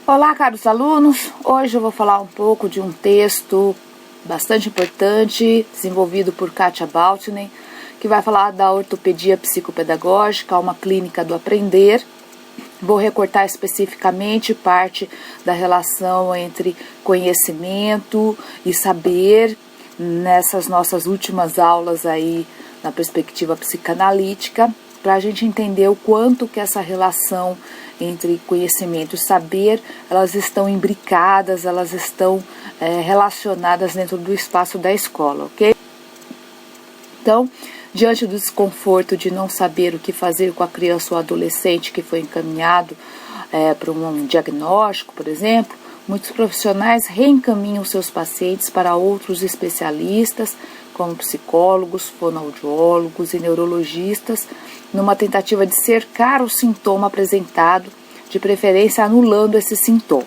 Olá, caros alunos! Hoje eu vou falar um pouco de um texto bastante importante, desenvolvido por Katia Baltinen, que vai falar da ortopedia psicopedagógica, uma clínica do aprender. Vou recortar especificamente parte da relação entre conhecimento e saber nessas nossas últimas aulas aí na perspectiva psicanalítica, para a gente entender o quanto que essa relação entre conhecimento e saber, elas estão imbricadas, elas estão relacionadas dentro do espaço da escola, ok? Então, diante do desconforto de não saber o que fazer com a criança ou adolescente que foi encaminhado para um diagnóstico, por exemplo, muitos profissionais reencaminham seus pacientes para outros especialistas, como psicólogos, fonoaudiólogos e neurologistas, numa tentativa de cercar o sintoma apresentado, de preferência anulando esse sintoma.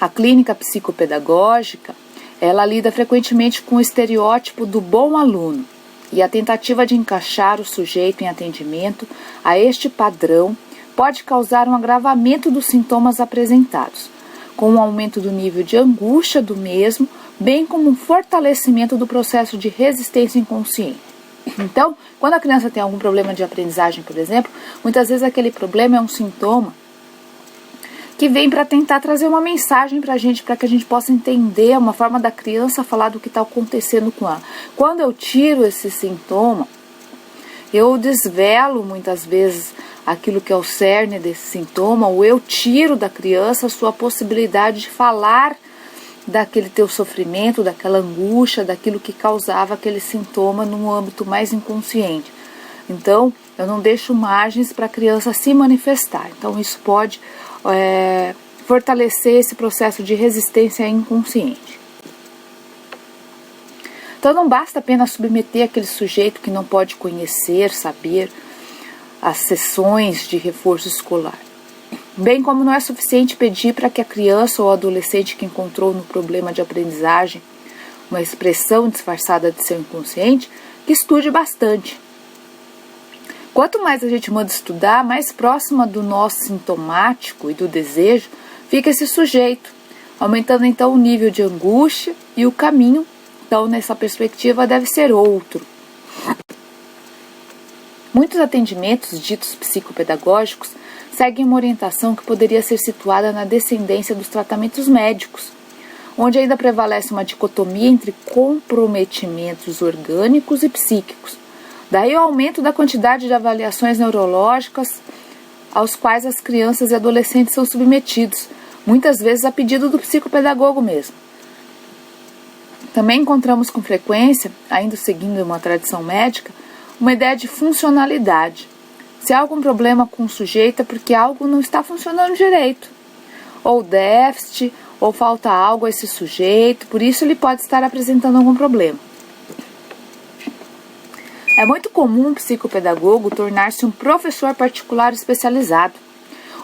A clínica psicopedagógica, ela lida frequentemente com o estereótipo do bom aluno e a tentativa de encaixar o sujeito em atendimento a este padrão pode causar um agravamento dos sintomas apresentados, com um aumento do nível de angústia do mesmo, bem como um fortalecimento do processo de resistência inconsciente. Então, quando a criança tem algum problema de aprendizagem, por exemplo, muitas vezes aquele problema é um sintoma que vem para tentar trazer uma mensagem para que a gente possa entender uma forma da criança falar do que está acontecendo com ela. Quando eu tiro esse sintoma, eu desvelo muitas vezes aquilo que é o cerne desse sintoma, ou eu tiro da criança a sua possibilidade de falar daquele teu sofrimento, daquela angústia, daquilo que causava aquele sintoma num âmbito mais inconsciente. Então, eu não deixo margens para a criança se manifestar. Então, isso pode fortalecer esse processo de resistência inconsciente. Então, não basta apenas submeter aquele sujeito que não pode conhecer, saber, as sessões de reforço escolar. Bem como não é suficiente pedir para que a criança ou adolescente que encontrou no problema de aprendizagem uma expressão disfarçada de seu inconsciente, que estude bastante. Quanto mais a gente manda estudar, mais próxima do nosso sintomático e do desejo fica esse sujeito, aumentando então o nível de angústia e o caminho, então nessa perspectiva, deve ser outro. Muitos atendimentos ditos psicopedagógicos seguem uma orientação que poderia ser situada na descendência dos tratamentos médicos, onde ainda prevalece uma dicotomia entre comprometimentos orgânicos e psíquicos. Daí o aumento da quantidade de avaliações neurológicas aos quais as crianças e adolescentes são submetidos, muitas vezes a pedido do psicopedagogo mesmo. Também encontramos com frequência, ainda seguindo uma tradição médica, uma ideia de funcionalidade. Se há algum problema com o sujeito é porque algo não está funcionando direito, ou déficit, ou falta algo a esse sujeito, por isso ele pode estar apresentando algum problema. É muito comum um psicopedagogo tornar-se um professor particular especializado.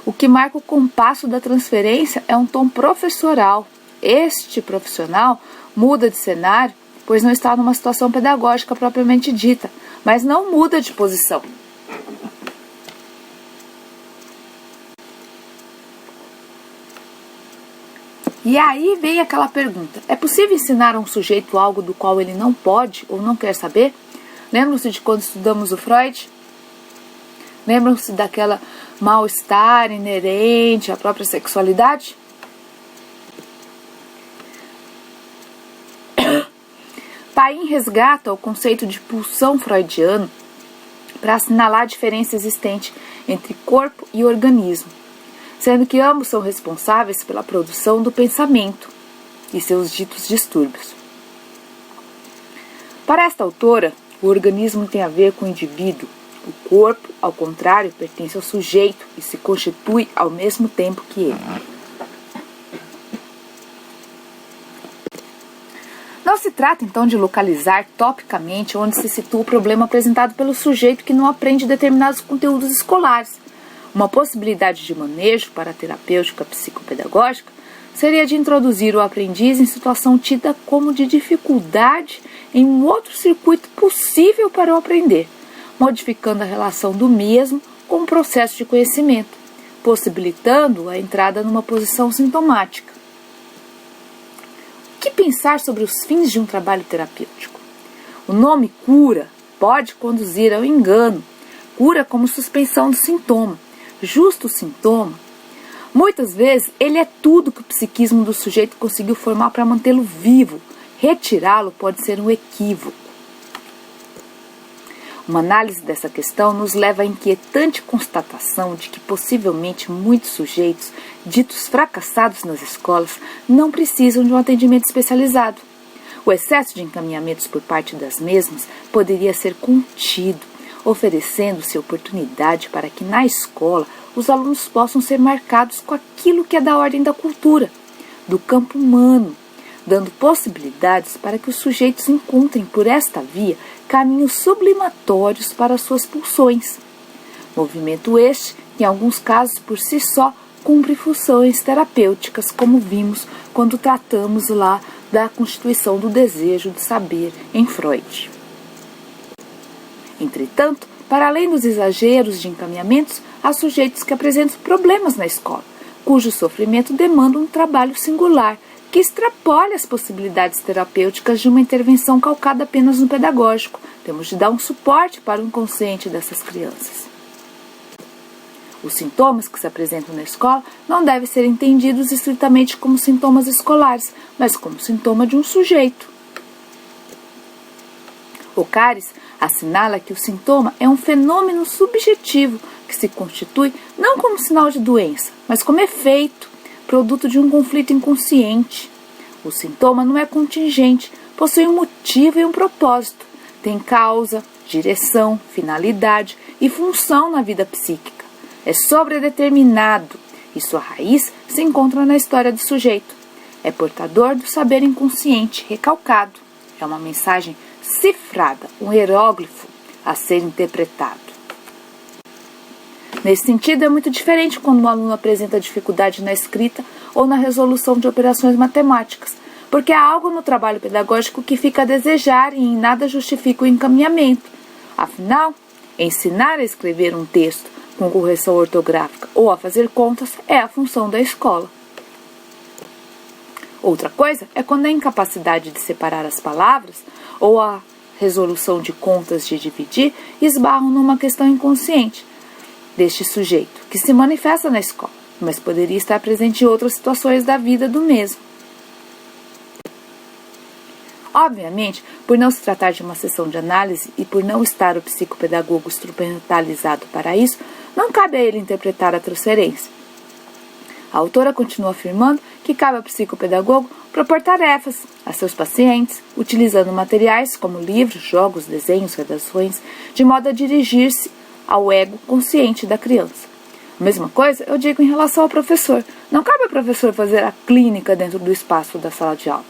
O que marca o compasso da transferência é um tom professoral. Este profissional muda de cenário, pois não está numa situação pedagógica propriamente dita, mas não muda de posição. E aí vem aquela pergunta: é possível ensinar a um sujeito algo do qual ele não pode ou não quer saber? Lembram-se de quando estudamos o Freud? Lembram-se daquela mal-estar inerente à própria sexualidade? Paim resgata o conceito de pulsão freudiano para assinalar a diferença existente entre corpo e organismo, sendo que ambos são responsáveis pela produção do pensamento e seus ditos distúrbios. Para esta autora, o organismo tem a ver com o indivíduo. O corpo, ao contrário, pertence ao sujeito e se constitui ao mesmo tempo que ele. Não se trata, então, de localizar topicamente onde se situa o problema apresentado pelo sujeito que não aprende determinados conteúdos escolares. Uma possibilidade de manejo para a terapêutica psicopedagógica seria de introduzir o aprendiz em situação tida como de dificuldade em um outro circuito possível para o aprender, modificando a relação do mesmo com o processo de conhecimento, possibilitando a entrada numa posição sintomática. O que pensar sobre os fins de um trabalho terapêutico? O nome cura pode conduzir ao engano. Cura como suspensão do sintoma, justo o sintoma. Muitas vezes ele é tudo que o psiquismo do sujeito conseguiu formar para mantê-lo vivo. Retirá-lo pode ser um equívoco. Uma análise dessa questão nos leva à inquietante constatação de que possivelmente muitos sujeitos, ditos fracassados nas escolas, não precisam de um atendimento especializado. O excesso de encaminhamentos por parte das mesmas poderia ser contido, oferecendo-se oportunidade para que na escola os alunos possam ser marcados com aquilo que é da ordem da cultura, do campo humano, dando possibilidades para que os sujeitos encontrem por esta via caminhos sublimatórios para suas pulsões. Movimento este, em alguns casos por si só, cumpre funções terapêuticas, como vimos quando tratamos lá da constituição do desejo de saber em Freud. Entretanto, para além dos exageros de encaminhamentos, há sujeitos que apresentam problemas na escola, cujo sofrimento demanda um trabalho singular, que extrapole as possibilidades terapêuticas de uma intervenção calcada apenas no pedagógico. Temos de dar um suporte para o inconsciente dessas crianças. Os sintomas que se apresentam na escola não devem ser entendidos estritamente como sintomas escolares, mas como sintoma de um sujeito. Ocares assinala que o sintoma é um fenômeno subjetivo que se constitui não como sinal de doença, mas como efeito, produto de um conflito inconsciente. O sintoma não é contingente, possui um motivo e um propósito, tem causa, direção, finalidade e função na vida psíquica. É sobredeterminado e sua raiz se encontra na história do sujeito. É portador do saber inconsciente recalcado. É uma mensagem cifrada, um hieróglifo a ser interpretado. Nesse sentido, é muito diferente quando um aluno apresenta dificuldade na escrita ou na resolução de operações matemáticas, porque há algo no trabalho pedagógico que fica a desejar e em nada justifica o encaminhamento. Afinal, ensinar a escrever um texto com correção ortográfica ou a fazer contas é a função da escola. Outra coisa é quando a incapacidade de separar as palavras ou a resolução de contas de dividir esbarram numa questão inconsciente deste sujeito, que se manifesta na escola, mas poderia estar presente em outras situações da vida do mesmo. Obviamente, por não se tratar de uma sessão de análise e por não estar o psicopedagogo instrumentalizado para isso, não cabe a ele interpretar a transferência. A autora continua afirmando que cabe ao psicopedagogo propor tarefas a seus pacientes, utilizando materiais como livros, jogos, desenhos, redações, de modo a dirigir-se ao ego consciente da criança. A mesma coisa eu digo em relação ao professor. Não cabe ao professor fazer a clínica dentro do espaço da sala de aula.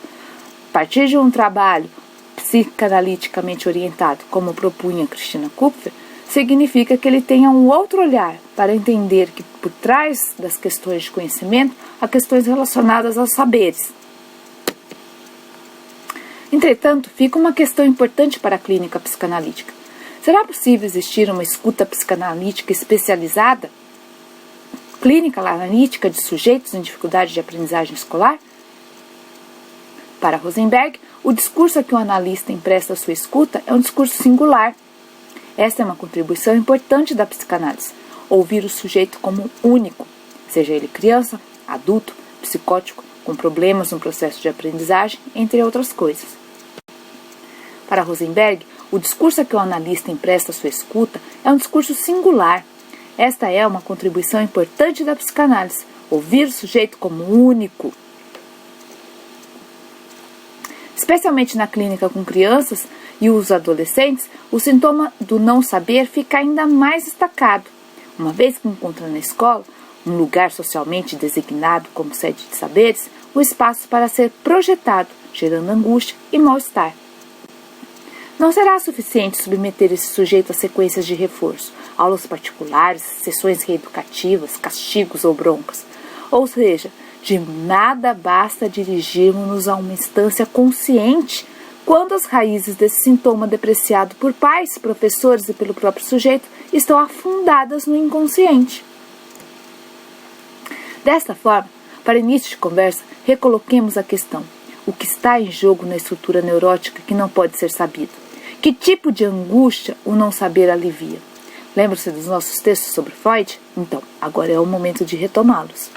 A partir de um trabalho psicanaliticamente orientado, como propunha Cristina Kupfer, significa que ele tenha um outro olhar para entender que por trás das questões de conhecimento há questões relacionadas aos saberes. Entretanto, fica uma questão importante para a clínica psicanalítica. Será possível existir uma escuta psicanalítica especializada? Clínica analítica de sujeitos em dificuldade de aprendizagem escolar? Para Rosenberg, o discurso a que o analista empresta sua escuta é um discurso singular. Esta é uma contribuição importante da psicanálise, ouvir o sujeito como único, seja ele criança, adulto, psicótico, com problemas no processo de aprendizagem, entre outras coisas. Para Rosenberg, o discurso a que o analista empresta sua escuta é um discurso singular. Esta é uma contribuição importante da psicanálise, ouvir o sujeito como único. Especialmente na clínica com crianças e os adolescentes, o sintoma do não saber fica ainda mais destacado. Uma vez que encontra na escola, um lugar socialmente designado como sede de saberes, o espaço para ser projetado, gerando angústia e mal-estar. Não será suficiente submeter esse sujeito a sequências de reforço, aulas particulares, sessões reeducativas, castigos ou broncas. Ou seja, de nada basta dirigirmos-nos a uma instância consciente quando as raízes desse sintoma depreciado por pais, professores e pelo próprio sujeito estão afundadas no inconsciente. Desta forma, para início de conversa, recoloquemos a questão. O que está em jogo na estrutura neurótica que não pode ser sabido? Que tipo de angústia o não saber alivia? Lembra-se dos nossos textos sobre Freud? Então, agora é o momento de retomá-los.